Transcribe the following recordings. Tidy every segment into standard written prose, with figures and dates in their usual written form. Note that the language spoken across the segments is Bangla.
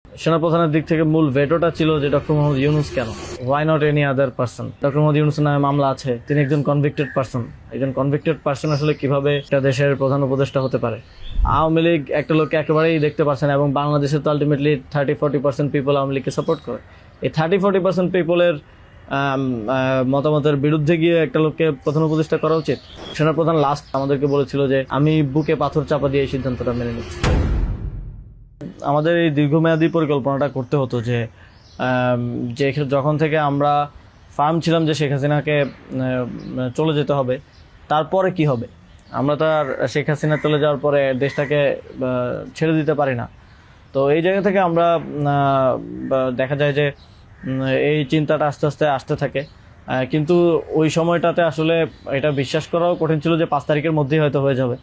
সেনাপ্রধানের দিক থেকে মূল ভেটোটা ছিল যে ডক্টর মোহাম্মদ ইউনূস কেন, why not any other person. Doctor Mohammad ইউনূসের নামে মামলা আছে, তিনি একজন কনভিক্টেড পার্সন। একজন কনভিক্টেড পার্সন আসলে কিভাবে একটা দেশের প্রধান উপদেষ্টা হতে পারে? আওয়ামী লীগ একটা লোককে একেবারেই দেখতে পারছে না, এবং বাংলাদেশে তো আলটিমেটলি 30-40% পিপল আওয়ামী লীগকে সাপোর্ট করে। এই 30-40% পিপলের মতামতের বিরুদ্ধে গিয়ে একটা লোককে প্রধান উপদেষ্টা করা উচিত? সেনাপ্রধান লাস্ট আমাদেরকে বলেছিল যে আমি বুকে পাথর চাপা দিয়ে এই সিদ্ধান্তটা মেনে নিচ্ছি। আমাদের এই দীর্ঘমেয়াদী পরিকল্পনাটা করতে হতো যে যখন থেকে আমরা ফার্ম ছিলাম যে শেখ হাসিনাকে চলে যেতে হবে, তারপরে কি হবে। আমরা তো আর শেখ হাসিনা চলে যাওয়ার পরে দেশটাকে ছেড়ে দিতে পারি না। তো এই জায়গা থেকে আমরা দেখা যায় যে এই চিন্তাটা আস্তে আস্তে আসতে থাকে। কিন্তু ওই সময়টাতে আসলে এটা বিশ্বাস করাও কঠিন ছিল যে 5 তারিখের মধ্যেই হয়তো হয়ে যাবে।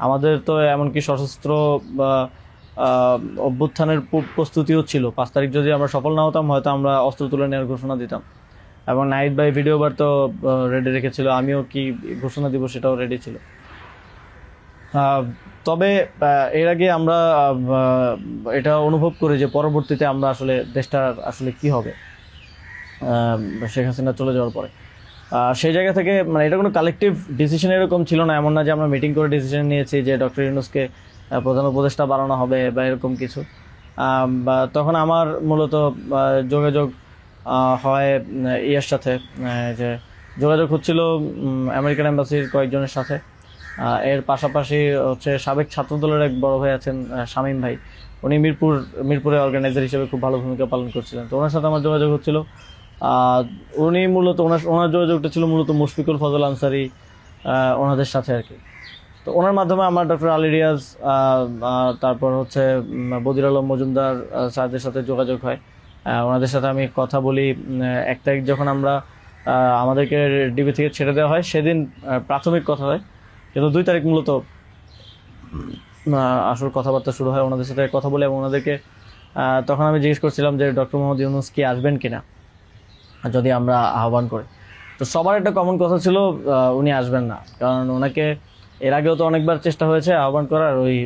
আমাদের তো এমনকি সশস্ত্র অভ্যুত্থানের প্রস্তুতিও ছিল। 5 তারিখ যদি আমরা সফল না হতাম, হয়তো আমরা অস্ত্র তুলে নেওয়ার ঘোষণা দিতাম, এবং নাহিদ ভাই ভিডিও বার তো রেডি রেখেছিল, আমিও কি ঘোষণা দিব সেটাও রেডি ছিল। তবে এর আগে আমরা এটা অনুভব করি যে পরবর্তীতে আমরা আসলে দেশটার আসলে কি হবে শেখ হাসিনা চলে যাওয়ার পরে। সেই জায়গা থেকে মানে এটা কোনো কালেকটিভ ডিসিশন এরকম ছিল না, এমন না যে আমরা মিটিং করে ডিসিশন নিয়েছি যে ডক্টর ইউনূসকে প্রধান উপদেষ্টা বানানো হবে বা এরকম কিছু। তখন আমার মূলত যোগাযোগ হয় ইয়ের সাথে, যে যোগাযোগ হচ্ছিল আমেরিকান এম্বাসির কয়েকজনের সাথে। এর পাশাপাশি হচ্ছে সাবেক ছাত্রদলের এক বড় ভাই আছেন শামীম ভাই, উনি মিরপুরে অর্গানাইজার হিসেবে খুব ভালো ভূমিকা পালন করছিলেন। তো ওনার সাথে আমার যোগাযোগ হচ্ছিল। উনি মূলত ওনার যোগাযোগটা ছিল মূলত মুশফিকুল ফজল আনসারি ওনাদের সাথে আর কি। তো ওনার মাধ্যমে আমার ডক্টর আলী রিয়াজ, তারপর হচ্ছে বদির আলম মজুমদার স্যারদের সাথে যোগাযোগ হয়। ওনাদের সাথে আমি কথা বলি। 1 তারিখ যখন আমরা আমাদেরকে ডিবি থেকে ছেড়ে দেওয়া হয়, সেদিন প্রাথমিক কথা হয়, কিন্তু 2 তারিখ মূলত আসল কথাবার্তা শুরু হয়। ওনাদের সাথে কথা বলে এবং ওনাদেরকে তখন আমি জিজ্ঞেস করছিলাম যে ডক্টর মোহাম্মদ ইউনূস কি আসবেন কিনা যদি আমরা আহ্বান করি। তো সবার একটা কমন কথা ছিল উনি আসবেন না, কারণ ওনাকে এর আগেও তো অনেকবার চেষ্টা হয়েছে আহ্বান করার। ওই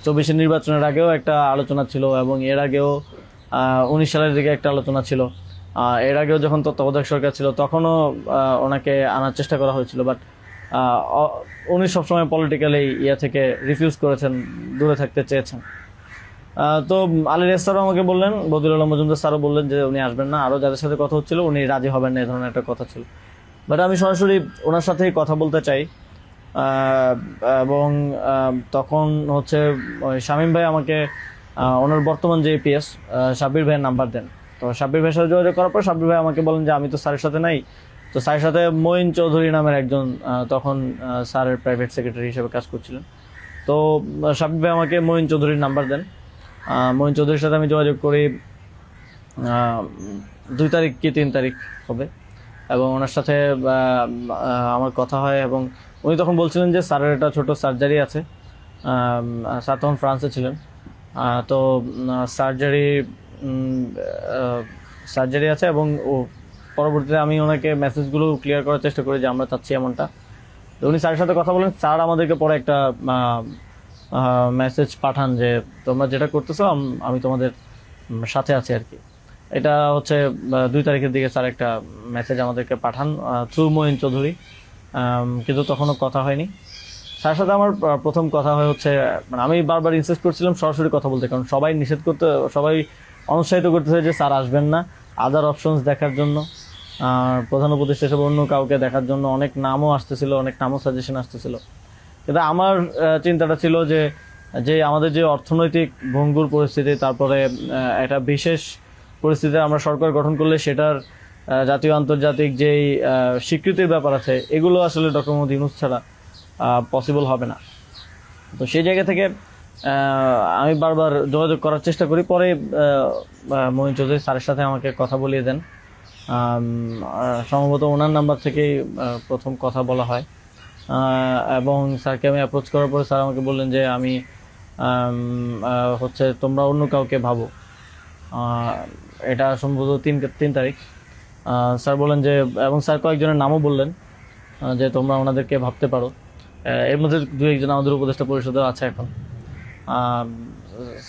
24-এর নির্বাচনের আগেও একটা আলোচনা ছিল, এবং এর আগেও 19 সালের দিকে একটা আলোচনা ছিল। এর আগেও যখন তত্ত্বাবধায়ক সরকার ছিল তখনও ওনাকে আনার চেষ্টা করা হয়েছিল, বাট উনি সবসময় পলিটিক্যালি থেকে রিফিউজ করেছেন, দূরে থাকতে চেয়েছেন। তো আলী রিয়াজ স্যারও আমাকে বললেন, বদিউল আলম মজুমদার স্যারও বললেন যে উনি আসবেন না। আরও যাদের সাথে কথা হচ্ছিল উনি রাজি হবেন না, এই ধরনের একটা কথা ছিল। বাট আমি সরাসরি ওনার সাথেই কথা বলতে চাই, এবং তখন হচ্ছে শামীম ভাই আমাকে ওনার বর্তমান যে পিএস সাব্বির ভাইয়ের নাম্বার দেন। তো সাব্বির ভাইয়ের সাথে যোগাযোগ করার পর সাব্বির ভাই আমাকে বলেন যে আমি তো স্যারের সাথে নাই। তো স্যারের সাথে মঈন চৌধুরী নামের একজন তখন স্যারের প্রাইভেট সেক্রেটারি হিসেবে কাজ করছিলেন। তো সাব্বির ভাই আমাকে মঈন চৌধুরীর নাম্বার দেন। মঈন চৌধুরীর সাথে আমি যোগাযোগ করি 2 তারিখ কি 3 তারিখ হবে, এবং ওনার সাথে আমার কথা হয়। এবং উনি তখন বলছিলেন যে স্যারের একটা ছোট সার্জারি আছে। স্যার তখন ফ্রান্সে ছিলেন। তো সার্জারি আছে, এবং পরবর্তীতে আমি ওনাকে মেসেজগুলো ক্লিয়ার করার চেষ্টা করি যে আমরা চাচ্ছি এমনটা। তো উনি স্যারের সাথে কথা বলেন। স্যার আমাদেরকে পরে একটা মেসেজ পাঠান যে তোমরা যেটা করতেছো আমি তোমাদের সাথে আছি আর কি। এটা হচ্ছে 2 তারিখের দিকে স্যার একটা মেসেজ আমাদেরকে পাঠান থ্রু মঈন চৌধুরী, কিন্তু তখনও কথা হয়নি। স্যারের সাথে আমার প্রথম কথা হচ্ছে, মানে আমি বারবার ইনসিস্ট করছিলাম সরাসরি কথা বলতে, কারণ সবাই অনুৎসাহিত করতেছে যে স্যার আসবেন না, আদার অপশনস দেখার জন্য, প্রধান উপদেষ্টা হিসেবে অন্য কাউকে দেখার জন্য অনেক নামও আসতেছিল, অনেক নামও সাজেশন আসতেছিল। কিন্তু আমার চিন্তাটা ছিল যে আমাদের যে অর্থনৈতিক ভঙ্গুর পরিস্থিতি, তারপরে একটা বিশেষ পরিস্থিতিতে আমরা সরকার গঠন করলে সেটার জাতীয় আন্তর্জাতিক যেই স্বীকৃতির ব্যাপার আছে, এগুলো আসলে ডক্টর মোহাম্মদ ইউনূস ছাড়া পসিবল হবে না। তো সেই জায়গা থেকে আমি বারবার যোগাযোগ করার চেষ্টা করি। পরে মঈন চৌধুরী স্যারের সাথে আমাকে কথা বলিয়ে দেন। সম্ভবত ওনার নাম্বার থেকেই প্রথম কথা বলা হয়, এবং স্যারকে আমি অ্যাপ্রোচ করার পরে স্যার আমাকে বললেন যে আমি হচ্ছে তোমরা অন্য কাউকে ভাবো। এটা সম্ভবত 3 তারিখ। স্যার বললেন যে, এবং স্যার কয়েকজনের নামও বললেন যে তোমরা ওনাদেরকে ভাবতে পারো। এর মধ্যে 2-1 জন আমাদের উপদেষ্টা পরিষদেও আছে এখন।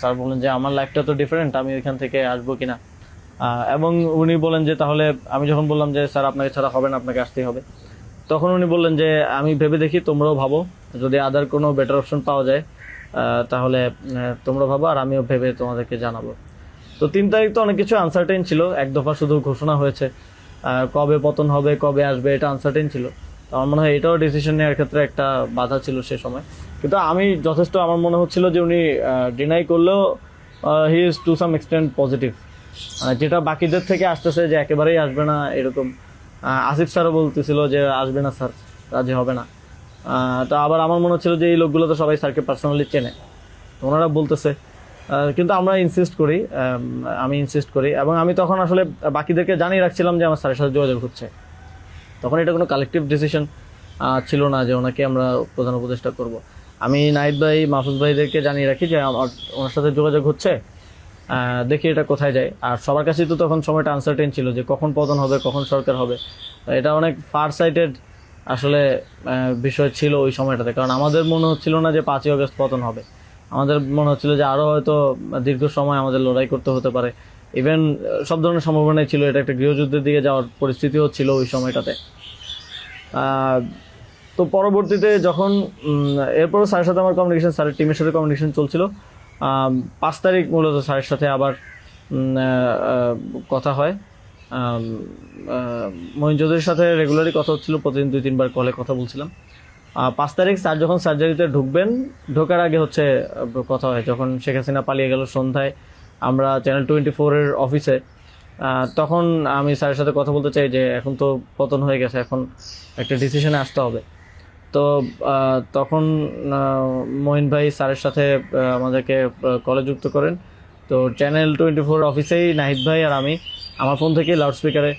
স্যার বললেন যে আমার লাইফটা তো ডিফারেন্ট, আমি ওইখান থেকে আসবো কিনা। এবং উনি বলেন যে তাহলে, আমি যখন বললাম যে স্যার আপনাকে ছাড়া হবে না, আপনাকে আসতেই হবে, তখন উনি বললেন যে আমি ভেবে দেখি, তোমরাও ভাবো, যদি আদার কোনো বেটার অপশন পাওয়া যায় তাহলে তোমরা ভাবো, আর আমিও ভেবে তোমাদেরকে জানাবো। তো 3 তারিখ তো অনেক কিছু আনসার্টেন ছিল, এক দফা শুধু ঘোষণা হয়েছে, কবে পতন হবে, কবে আসবে, এটা আনসার্টেন ছিল। তো আমার মনে হয় এটাও ডিসিশন নেওয়ার ক্ষেত্রে একটা বাধা ছিল সে সময়। কিন্তু আমি যথেষ্ট, আমার মনে হচ্ছিল যে উনি ডিনাই করলেও he is to some extent positive, যেটা বাকিদের থেকে আসতেছে যে একেবারেই আসবে না এরকম। আসিফ স্যারও বলতেছিল যে আসবে না স্যার, রাজি হবে না। তো আবার আমার মনে হচ্ছিল যে এই লোকগুলো তো সবাই স্যারকে পার্সোনালি চেনে, তো ওনারা বলতেছে, কিন্তু আমরা ইনসিস্ট করি, আমি ইনসিস্ট করি, এবং আমি তখন আসলে বাকিদেরকে জানিয়ে রাখছিলাম যে আমার স্যারের সাথে যোগাযোগ হচ্ছে। তখন এটা কোনো কালেকটিভ ডিসিশন ছিল না যে ওনাকে আমরা প্রধান উপদেষ্টা করব। আমি নাহিদ ভাই, মাহফুজ ভাইদেরকে জানিয়ে রাখি যে আমার ওনার সাথে যোগাযোগ হচ্ছে, দেখি এটা কোথায় যায়। আর সবার কাছেই তো তখন সময়টা আনসার্টেন ছিল যে কখন পতন হবে, কখন সরকার হবে। এটা অনেক ফার সাইটেড আসলে বিষয় ছিল ওই সময়টাতে, কারণ আমাদের মনে হচ্ছিল না যে 5ই আগস্ট পতন হবে, আমাদের মনে হচ্ছিল যে আরও হয়তো দীর্ঘ সময় আমাদের লড়াই করতে হতে পারে। ইভেন সব ধরনের সম্ভাবনাই ছিল, এটা একটা গৃহযুদ্ধের দিকে যাওয়ার পরিস্থিতিও ছিল ওই সময়টাতে। তো পরবর্তীতে যখন এরপরও স্যারের সাথে আমার কমিউনিকেশন, স্যারের টিমের সাথে কমিউনিকেশন চলছিল। 5 তারিখ মূলত স্যারের সাথে আবার কথা হয়। মঈন চৌধুরীর সাথে রেগুলারই কথা হচ্ছিল, প্রতিদিন 2-3 বার কলে কথা বলছিলাম। 5 তারিখ স্যার যখন সার্জারিতে ঢুকবেন, ঢোকার আগে হচ্ছে কথা হয়, যখন শেখ হাসিনা পালিয়ে গেল সন্ধ্যায়, আমরা চ্যানেল 24-এর অফিসে, তখন আমি স্যারের সাথে কথা বলতে চাই যে এখন তো পতন হয়ে গেছে, এখন একটা ডিসিশনে আসতে হবে। তো তখন মঈন ভাই স্যারের সাথে আমাদেরকে কলে যুক্ত করেন। তো চ্যানেল 24 অফিসেই নাহিদ ভাই আর আমি আমার ফোন থেকে লাউডস্পিকারে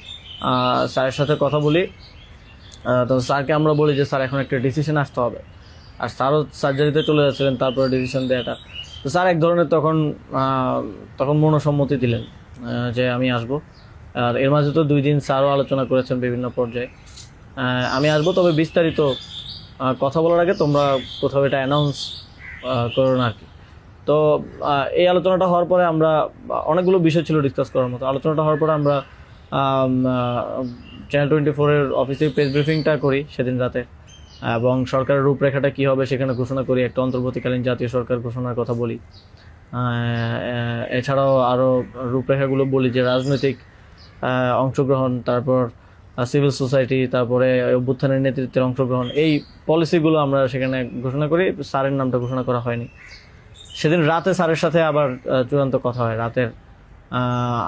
স্যারের সাথে কথা বলি। তো স্যারকে আমরা বলি যে স্যার এখন একটা ডিসিশন আসতে হবে, আর স্যারও সার্জারিতে চলে যাচ্ছিলেন তারপরে ডিসিশন দেওয়াটা। তো স্যার এক ধরনের তখন মনোসম্মতি দিলেন যে আমি আসব। আর এর মাঝে তো 2 দিন স্যারও আলোচনা করেছেন বিভিন্ন পর্যায়ে, আমি আসবো, তবে বিস্তারিত কথা বলার আগে তোমরা কোথাও এটা অ্যানাউন্স করো না আর কি। তো এই আলোচনাটা হওয়ার পরে আমরা, অনেকগুলো বিষয় ছিল ডিসকাস করার মতো, আলোচনাটা হওয়ার পরে আমরা চ্যানেল 24-এর অফিসে প্রেস ব্রিফিংটা করি সেদিন রাতে, এবং সরকারের রূপরেখাটা কী হবে সেখানে ঘোষণা করি, একটা অন্তর্বর্তীকালীন জাতীয় সরকার ঘোষণার কথা বলি। এছাড়াও আরও রূপরেখাগুলো বলি যে রাজনৈতিক অংশগ্রহণ, তারপর সিভিল সোসাইটি, তারপরে অভ্যুত্থানের নেতৃত্বের অংশগ্রহণ, এই পলিসিগুলো আমরা সেখানে ঘোষণা করি। স্যারের নামটা ঘোষণা করা হয়নি। সেদিন রাতে স্যারের সাথে আবার চূড়ান্ত কথা হয়, রাতের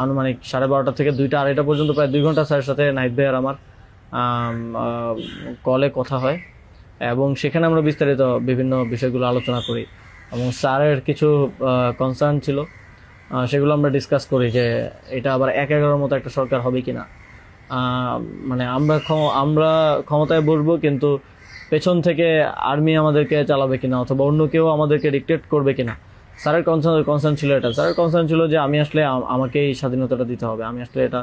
আনুমানিক 12:30 থেকে 2টা-2:30 পর্যন্ত প্রায় 2 ঘন্টা স্যারের সাথে নাহিদ ভাই আর আমার কলে কথা হয়, এবং সেখানে আমরা বিস্তারিত বিভিন্ন বিষয়গুলো আলোচনা করি, এবং স্যারের কিছু কনসার্ন ছিল সেগুলো আমরা ডিসকাস করি যে এটা আবার 1-11 মতো একটা সরকার হবে কিনা, মানে আমরা ক্ষমতায় বসবো কিন্তু পেছন থেকে আর্মি আমাদেরকে চালাবে কিনা, অথবা অন্য কেউ আমাদেরকে ডিক্টেট করবে কিনা। স্যারের কনসার্ন ছিল এটা। স্যারের কনসার্ন ছিল যে আমি আসলে আমাকেই স্বাধীনতাটা দিতে হবে, আমি আসলে এটা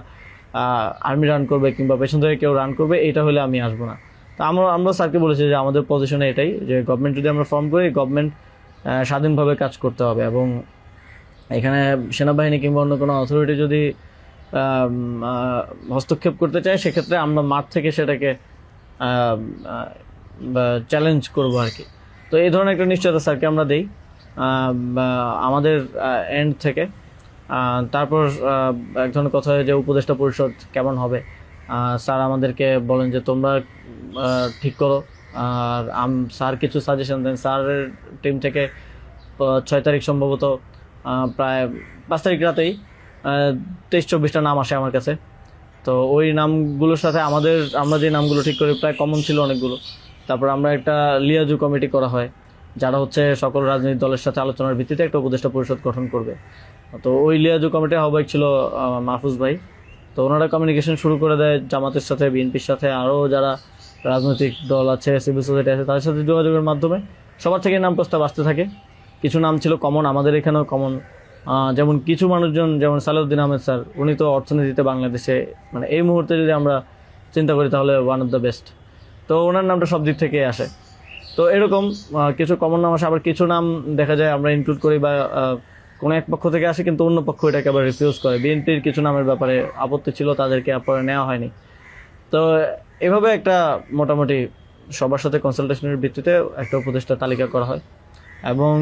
আর্মি রান করবে কিংবা পেছন থেকে কেউ রান করবে, এটা হলে আমি আসবো না। তা আমরা স্যারকে বলেছি যে আমাদের পজিশনে এটাই, যে গভর্নমেন্ট যদি আমরা ফর্ম করি, গভর্নমেন্ট স্বাধীনভাবে কাজ করতে হবে, এবং এখানে সেনাবাহিনী কিংবা অন্য কোনো অথরিটি যদি হস্তক্ষেপ করতে চায়, সেক্ষেত্রে আমরা মাঠ থেকে সেটাকে চ্যালেঞ্জ করবো আর কি। তো এই ধরনের একটা নিশ্চয়তা স্যারকে আমরা দিই আমাদের এন্ড থেকে। তারপর এক ধরনের কথা হয় যে উপদেষ্টা পরিষদ কেমন হবে, স্যার আমাদেরকে বলেন যে তোমরা ঠিক করো, আর স্যার কিছু সাজেশন দেন। স্যারের টিম থেকে 6 তারিখ সম্ভবত প্রায় 5 তারিখ রাতেই 23-24টা নাম আসে আমার কাছে। তো ওই নামগুলোর সাথে আমরা যে নামগুলো ঠিক করি প্রায় কমন ছিল অনেকগুলো। তারপর আমরা একটা লিয়াজু কমিটি করা হয়, যারা হচ্ছে সকল রাজনৈতিক দলের সাথে আলোচনার ভিত্তিতে একটা উপদেষ্টা পরিষদ গঠন করবে। তো ওই লিয়াজু কমিটির আহ্বায়ক ছিল মাহফুজ ভাই। তো ওনারা কমিউনিকেশন শুরু করে দেয় জামাতের সাথে, বিএনপির সাথে, আরও যারা রাজনৈতিক দল আছে, সিভিল সোসাইটি আছে, তাদের সাথে যোগাযোগের মাধ্যমে সবার থেকে নাম প্রস্তাব আসতে থাকে। কিছু নাম ছিল কমন, আমাদের এখানেও কমন, যেমন কিছু মানুষজন, যেমন সালাউদ্দিন আহমেদ স্যার, উনি তো অর্থনীতিতে বাংলাদেশে মানে এই মুহূর্তে যদি আমরা চিন্তা করি তাহলে ওয়ান অফ দ্য বেস্ট। তো ওনার নামটা সব দিক থেকে আসে। তো এরকম কিছু কমন নাম আসে, আবার কিছু নাম দেখা যায় আমরা ইনক্লুড করি বা কোনো এক পক্ষ থেকে আসে, কিন্তু অন্য পক্ষ এটাকে আবার রিফিউজ করে। বিএনপির কিছু নামের ব্যাপারে আপত্তি ছিল, তাদেরকে পরে নেওয়া হয়নি। তো এভাবে একটা মোটামুটি সবার সাথে কনসালটেশনের ভিত্তিতে একটা উপদেষ্টা তালিকা করা হয়। এবং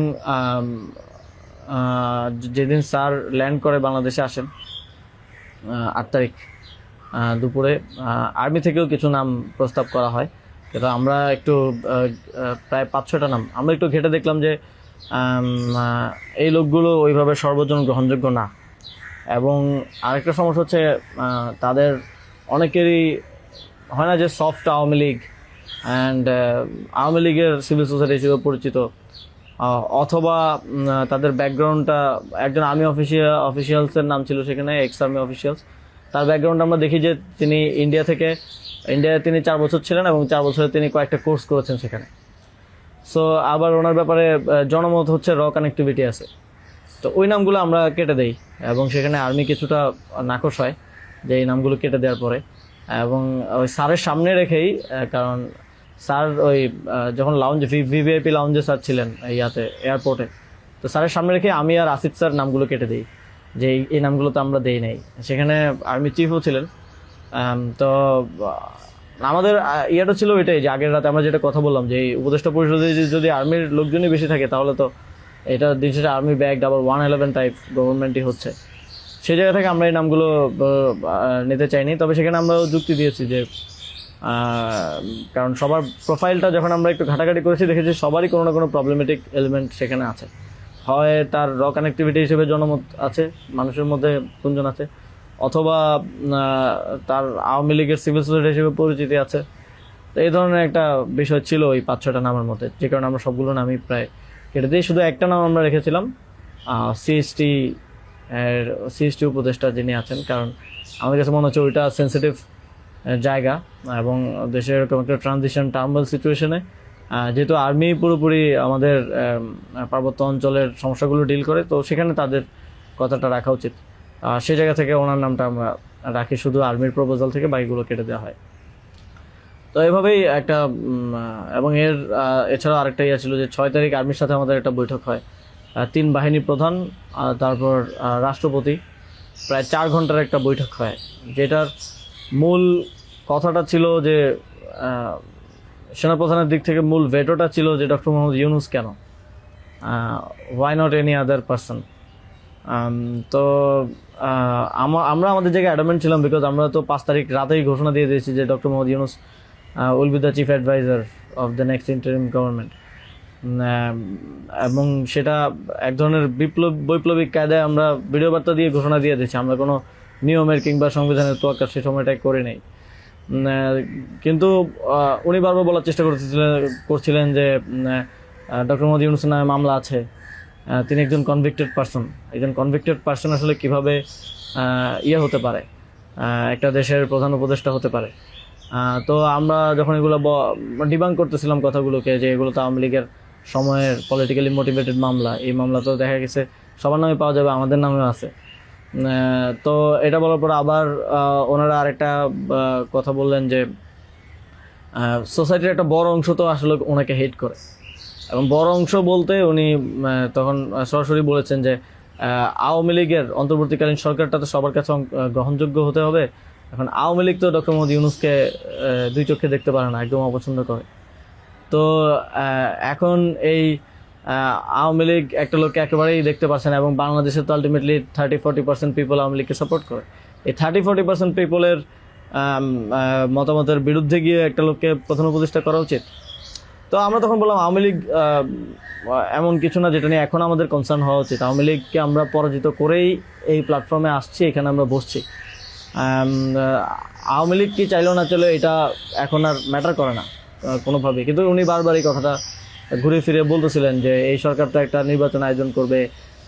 যেদিন স্যার ল্যান্ড করে বাংলাদেশে আসেন 8 তারিখ দুপুরে, আর্মি থেকেও কিছু নাম প্রস্তাব করা হয়। কিন্তু আমরা একটু প্রায় 5-6টা নাম আমরা একটু ঘেটে দেখলাম যে এই লোকগুলো ওইভাবে সর্বজন গ্রহণযোগ্য না। এবং আরেকটা সমস্যা হচ্ছে তাদের অনেকেরই হয় না যে সফট আওয়ামী লীগ অ্যান্ড আওয়ামী লীগের সিভিল সোসাইটি হিসেবে পরিচিত, অথবা তাদের ব্যাকগ্রাউন্ডটা একজন আর্মি অফিসিয়ালসের নাম ছিল সেখানে, এক্স আর্মি অফিসিয়ালস। তার ব্যাকগ্রাউন্ড আমরা দেখি যে তিনি ইন্ডিয়ায় তিনি 4 বছর ছিলেন এবং 4 বছরে তিনি কয়েকটা কোর্স করেছেন সেখানে। সো আবার ওনার ব্যাপারে জনমত হচ্ছে র কানেক্টিভিটি আছে। তো ওই নামগুলো আমরা কেটে দেই এবং সেখানে আর্মি কিছুটা নাকশ হয় যে এই নামগুলো কেটে দেওয়ার পরে। এবং ওই স্যারের সামনে রেখেই, কারণ স্যার ওই যখন ভিভিআইপি লাউঞ্জে স্যার ছিলেন এয়ারপোর্টে, তো স্যারের সামনে রেখে আমি আর আসিফ স্যার নামগুলো কেটে দিই যে এই নামগুলো তো আমরা দেই নাই। সেখানে আর্মি চিফও ছিলেন। তো আমাদের ইয়েটা ছিল এটাই যে আগের রাতে আমরা যেটা কথা বললাম যে এই উপদেষ্টা পরিষদে যদি আর্মির লোকজনই বেশি থাকে তাহলে তো এটা দিন শেষে আর্মি ব্যাগ আবার 111 টাইপ গভর্নমেন্টই হচ্ছে। সেই জায়গা থেকে আমরা এই নামগুলো নিতে চাইনি। তবে সেখানে আমরা যুক্তি দিয়েছি যে কারণ সবার প্রোফাইলটা যখন আমরা একটু ঘাটাঘাটি করেছি দেখেছি সবারই কোনো না কোনো প্রবলেমেটিক এলিমেন্ট সেখানে আছে। হয় তার র কানেক্টিভিটি হিসেবে জনমত আছে, মানুষের মধ্যে গুঞ্জন আছে, অথবা তার আওয়ামী লীগের সিভিল সোসাইটি হিসেবে পরিচিতি আছে। তো এই ধরনের একটা বিষয় ছিল ওই 5-6টা নামের মধ্যে, যে কারণে আমরা সবগুলো নামই প্রায় কেটে দিয়ে শুধু একটা নাম আমরা রেখেছিলাম সিএসটি উপদেষ্টা যিনি আছেন। কারণ আমাদের কাছে মনে হচ্ছে ওইটা সেন্সিটিভ জায়গা এবং দেশের এরকম একটা ট্রানজিশন টার্মাল সিচুয়েশনে যেহেতু আর্মি পুরোপুরি আমাদের পার্বত্য অঞ্চলের সমস্যাগুলো ডিল করে, তো সেখানে তাদের কথাটা রাখা উচিত। সেই জায়গা থেকে ওনার নামটা আমরা রাখি, শুধু আর্মির প্রপোজাল থেকে বাকিগুলো কেটে দেওয়া হয়। তো এভাবেই একটা এবং এছাড়াও আরেকটা ইয়ে ছিল যে 6 তারিখ আর্মির সাথে আমাদের একটা বৈঠক হয়, 3 বাহিনী প্রধান তারপর রাষ্ট্রপতি, প্রায় 4 ঘন্টার একটা বৈঠক হয়। যেটার মূল কথাটা ছিল যে সেনাপ্রধানের দিক থেকে মূল ভেটোটা ছিল যে ডক্টর মোহাম্মদ ইউনূস কেন, why not any other person. তো আমরা আমাদের জায়গায় অ্যাডামেন্ট ছিলাম, বিকজ আমরা তো 5 তারিখ রাতেই ঘোষণা দিয়ে দিয়েছি যে doctor Mohammad Yunus will be the chief adviser of the next interim government. এবং সেটা এক ধরনের বৈপ্লবিক কায়দায় আমরা ভিডিও বার্তা দিয়ে ঘোষণা দিয়ে দিয়েছি, আমরা কোনো নিয়মের কিংবা সংবিধানের তোয়াক্কা সে সময়টাই করে নেই। কিন্তু উনি বারবার বলার চেষ্টা করছিলেন যে ডক্টর মোহাম্মদ ইউনূসের নামে মামলা আছে, তিনি একজন কনভিক্টেড পারসন। একজন কনভিক্টেড পারসন আসলে কিভাবে হতে পারে, একটা দেশের প্রধান উপদেষ্টা হতে পারে। তো আমরা যখন এগুলো ডিবাঙ্ক করতেছিলাম কথাগুলোকে যে এগুলো তো আওয়ামী লীগের সময়ের পলিটিক্যালি মোটিভেটেড মামলা, এই মামলা তো দেখা গেছে সবার নামে পাওয়া যাবে, আমাদের নামেও আছে। তো এটা বলার পর আবার ওনারা আরেকটা কথা বললেন যে সোসাইটির একটা বড় অংশ তো আসলে ওনাকে হেট করে, এবং বড় অংশ বলতে উনি তখন সরাসরি বলেছেন যে আওয়ামী লীগের অন্তর্বর্তীকালীন সরকারটা তো সবার কাছে গ্রহণযোগ্য হতে হবে। এখন আওয়ামী লীগ তো ডক্টর মোহাম্মদ ইউনূসকে 2 চোখে দেখতে পারে না, একদম অপছন্দ করে। তো এখন এই আওয়ামী লীগ একটা লোককে একেবারেই দেখতে পাচ্ছে না, এবং বাংলাদেশে তো আলটিমেটলি 30-40% পিপল আওয়ামী লীগকে সাপোর্ট করে। এই 30-40% পিপলের মতামতের বিরুদ্ধে গিয়ে একটা লোককে প্রধান উপদেষ্টা করা উচিত। তো আমরা তখন বললাম আওয়ামী লীগ এমন কিছু না যেটা নিয়ে এখন আমাদের কনসার্ন হওয়া উচিত। আওয়ামী লীগকে আমরা পরাজিত করেই এই প্ল্যাটফর্মে আসছি, এখানে আমরা বসছি। আওয়ামী লীগ কি চাইলেও না চলে এটা এখন আর ম্যাটার করে না কোনোভাবেই। কিন্তু উনি বারবার এই কথাটা ঘুরে ফিরে বলতেছিলেন যে এই সরকার তো একটা নির্বাচন আয়োজন করবে,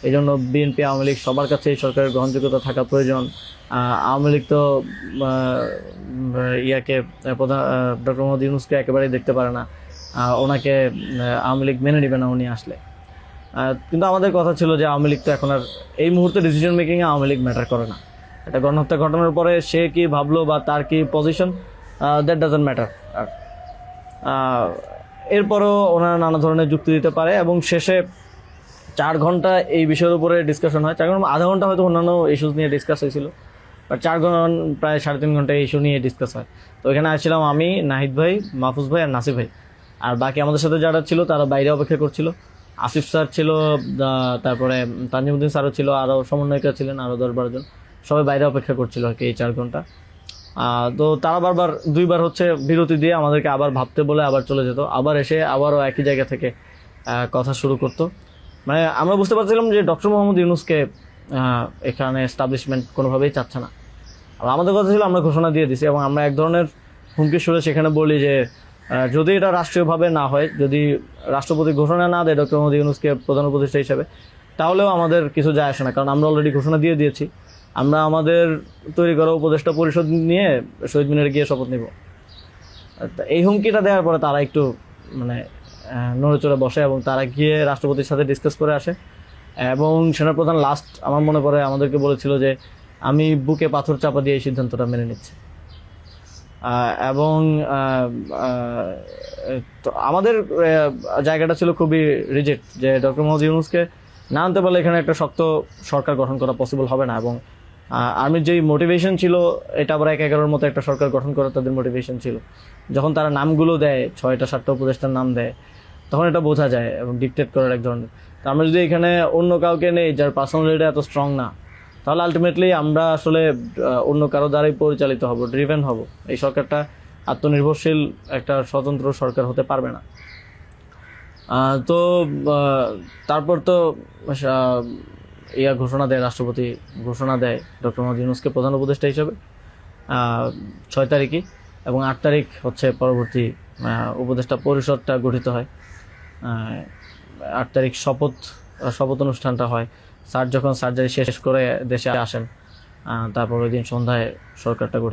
এই জন্য বিএনপি আওয়ামী লীগ সবার কাছে এই সরকারের গ্রহণযোগ্যতা থাকা প্রয়োজন। আওয়ামী লীগ তো প্রধান ডক্টর মোহাম্মদ ইউনূসকে একেবারেই দেখতে পারে না, ওনাকে আওয়ামী লীগ মেনে নেবে না উনি আসলে। কিন্তু আমাদের কথা ছিল যে আওয়ামী লীগ তো এখন আর এই মুহূর্তে ডিসিশন মেকিংয়ে আওয়ামী লীগ ম্যাটার করে না। একটা গণহত্যা ঘটনার পরে সে কি ভাবলো বা তার কি পজিশন, দ্যাট ডাজন্ট ম্যাটার। এরপরও ওনারা নানা ধরনের যুক্তি দিতে পারে, এবং শেষে 4 ঘন্টা এই বিষয়ের উপরে ডিসকাশন হয়। 4 ঘন্টা, আধা ঘন্টা হয়তো অন্যান্য ইস্যুস নিয়ে ডিসকাস হয়েছিল, বাট 4 ঘন্টা প্রায় 3.5 ঘন্টা এই ইস্যু নিয়ে ডিসকাস হয়। তো এখানে আসছিলাম আমি, নাহিদ ভাই, মাহফুজ ভাই আর নাসিফ ভাই। আর বাকি আমাদের সাথে যারা ছিল তারা বাইরে অপেক্ষা করছিল। আসিফ স্যার ছিল, তারপরে তানজিমুদ্দিন স্যারও ছিল, আরও সমন্বয়িকা ছিলেন আরও 10-12 জন, সবাই বাইরে অপেক্ষা করছিল আর কি এই 4 ঘন্টা। তো তারা বারবার 2বার হচ্ছে বিরতি দিয়ে আমাদেরকে আবার ভাবতে বলে আবার চলে যেত, আবার এসে আবারও একই জায়গা থেকে কথা শুরু করতো। মানে আমরা বুঝতে পারছিলাম যে ডক্টর মোহাম্মদ ইউনূসকে এখানে এস্টাবলিশমেন্ট কোনোভাবেই চাচ্ছে না। আর আমাদের কথা ছিল আমরা ঘোষণা দিয়ে দিছি, এবং আমরা এক ধরনের হুমকি সুরে সেখানে বলি যে যদি এটা রাষ্ট্রীয়ভাবে না হয়, যদি রাষ্ট্রপতি ঘোষণা না দেয় ডক্টর মোহাম্মদ ইউনূসকে প্রধান উপদেষ্টা হিসেবে, তাহলেও আমাদের কিছু যায় আসে না, কারণ আমরা অলরেডি ঘোষণা দিয়ে দিয়েছি। আমরা আমাদের তৈরি করা উপদেষ্টা পরিষদ নিয়ে শহীদ মিনারে গিয়ে শপথ নিব। এই হুমকিটা দেওয়ার পরে তারা একটু মানে নড়েচড়ে বসে, এবং তারা গিয়ে রাষ্ট্রপতির সাথে ডিসকাস করে আসে। এবং সেনাপ্রধান লাস্ট আমার মনে পড়ে আমাদেরকে বলেছিল যে আমি বুকে পাথর চাপা দিয়ে এই সিদ্ধান্তটা মেনে নিচ্ছি। এবং তো আমাদের জায়গাটা ছিল খুবই রিজেক্ট, যে ডক্টর মোহাম্মদ ইউনূসকে না আনতে পারলে এখানে একটা শক্ত সরকার গঠন করা পসিবল হবে না। এবং আর্মির যেই মোটিভেশন ছিল, এটা আবার 1-11-র মতো একটা সরকার গঠন করার তাদের মোটিভেশন ছিল। যখন তারা নামগুলো দেয়, 6টা-7টা উপদেষ্টার নাম দেয়, তখন এটা বোঝা যায়, এবং ডিকটেট করার এক ধরনের। তো আমরা যদি এখানে অন্য কাউকে নেই যার পার্সোনালিটি এত স্ট্রং না, তাহলে আলটিমেটলি আমরা আসলে অন্য কারো দ্বারাই পরিচালিত হব, ড্রিভেন হব। এই সরকারটা আত্মনির্ভরশীল একটা স্বতন্ত্র সরকার হতে পারবে না। তো তারপর তো ঘোষণা দেয়, রাষ্ট্রপতি ঘোষণা দেয় ডক্টর মোহাম্মদ ইউনূসকে প্রধান উপদেষ্টা হিসেবে 6 তারিখে, এবং 8 তারিখ হচ্ছে পরবর্তী উপদেষ্টা পরিষদটা গঠিত হয়। 8 তারিখ শপথ অনুষ্ঠানটা হয়। স্যার যখন সার্জারি শেষ করে দেশে আসেন, তারপর ওই দিন সন্ধ্যায় সরকারটা গঠিত